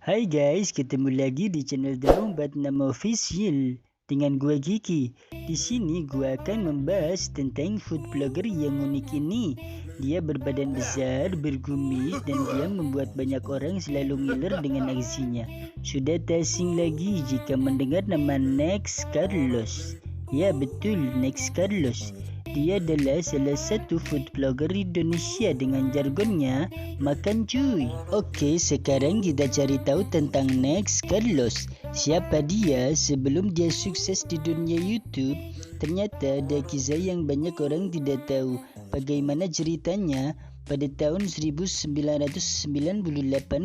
Hai guys, ketemu lagi di channel Draw46 Official dengan gua Giki. Di sini gua akan membahas tentang food blogger yang unik ini. Dia berbadan besar, berkumis, dan dia membuat banyak orang selalu ngiler dengan aksinya. Sudah tak asing lagi jika mendengar nama Next Carlos. Ya betul, Next Carlos. Dia adalah salah satu food blogger Indonesia dengan jargonnya makan cuy. Oke, sekarang kita cari tahu tentang Next Carlos. Siapa dia sebelum dia sukses di dunia YouTube? Ternyata ada kisah yang banyak orang tidak tahu. Bagaimana ceritanya? Pada tahun 1998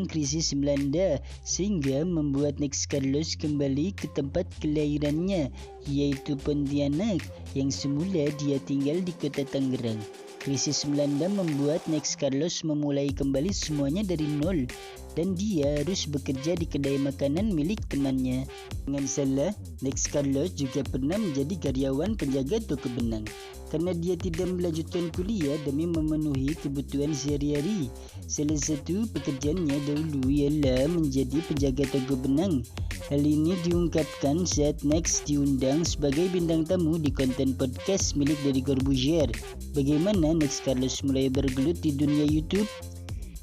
krisis melanda sehingga membuat Next Carlos kembali ke tempat kelahirannya, yaitu Pontianak, yang semula dia tinggal di kota Tangerang. Krisis melanda membuat Next Carlos memulai kembali semuanya dari nol, dan dia harus bekerja di kedai makanan milik temannya. Dengan salah, Next Carlos juga pernah menjadi karyawan penjaga toko benang karena dia tidak melanjutkan kuliah demi memenuhi kebutuhan sehari-hari. Salah satu pekerjaannya dahulu ialah menjadi penjaga toko benang. Hal ini diungkapkan saat Next diundang sebagai bintang tamu di konten podcast milik Deddy Corbuzier. Bagaimana Next Carlos mulai bergelut di dunia YouTube?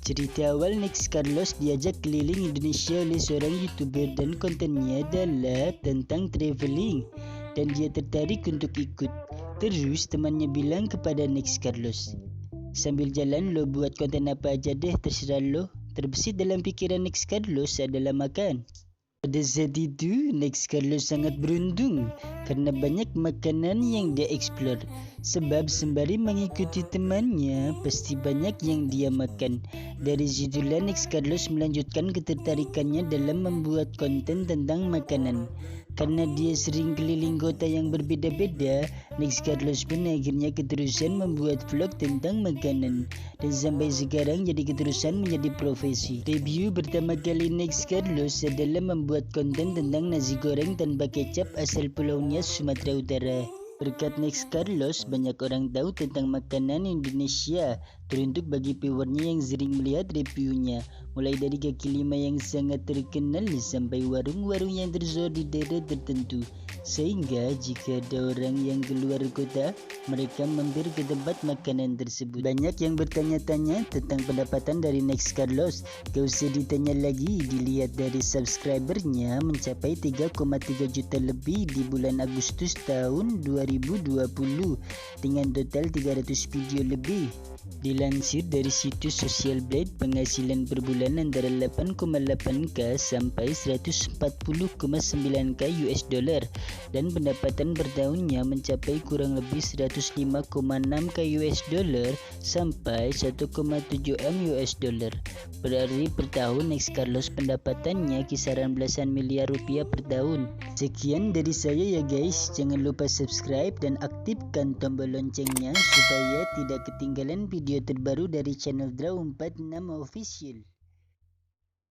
Cerita awal Next Carlos diajak keliling Indonesia oleh seorang YouTuber dan kontennya adalah tentang traveling, dan dia tertarik untuk ikut. Terus temannya bilang kepada Next Carlos, sambil jalan lo buat konten apa aja deh, terserah lo. Terbesit dalam pikiran Next Carlos adalah makan. Pada saat itu, Next Carlos sangat beruntung karena banyak makanan yang dia explore. Sebab sembari mengikuti temannya, pasti banyak yang dia makan. Dari situlah Next Carlos melanjutkan ketertarikannya dalam membuat konten tentang makanan. Karena dia sering keliling kota yang berbeda-beda, Next Carlos pun akhirnya keterusan membuat vlog tentang makanan. Dan sampai sekarang jadi keterusan menjadi profesi. Review pertama kali Next Carlos adalah membuat konten tentang nasi goreng tanpa kecap asal pulaunya Sumatera Utara. Berkat Next Carlos, banyak orang tahu tentang makanan Indonesia, teruntuk bagi viewernya yang sering melihat reviewnya, mulai dari kaki lima yang sangat terkenal sampai warung-warung yang tersohor di daerah tertentu. Sehingga jika ada orang yang keluar kota, mereka mampir ke tempat makanan tersebut. Banyak yang bertanya-tanya tentang pendapatan dari Next Carlos. Gak usah ditanya lagi, dilihat dari subscribernya mencapai 3,3 juta lebih di bulan Agustus tahun 2020 dengan total 300 video lebih. Dilansir dari situs Social Blade, penghasilan per bulan antara 8,8k sampai 140,9k US dollar, dan pendapatan per tahunnya mencapai kurang lebih 105,6k US dollar sampai 1,7m US dollar. Berarti per tahun Next Carlos pendapatannya kisaran belasan miliar rupiah per tahun. Sekian dari saya ya guys, jangan lupa subscribe dan aktifkan tombol loncengnya supaya tidak ketinggalan video terbaru dari channel Draw46 Official.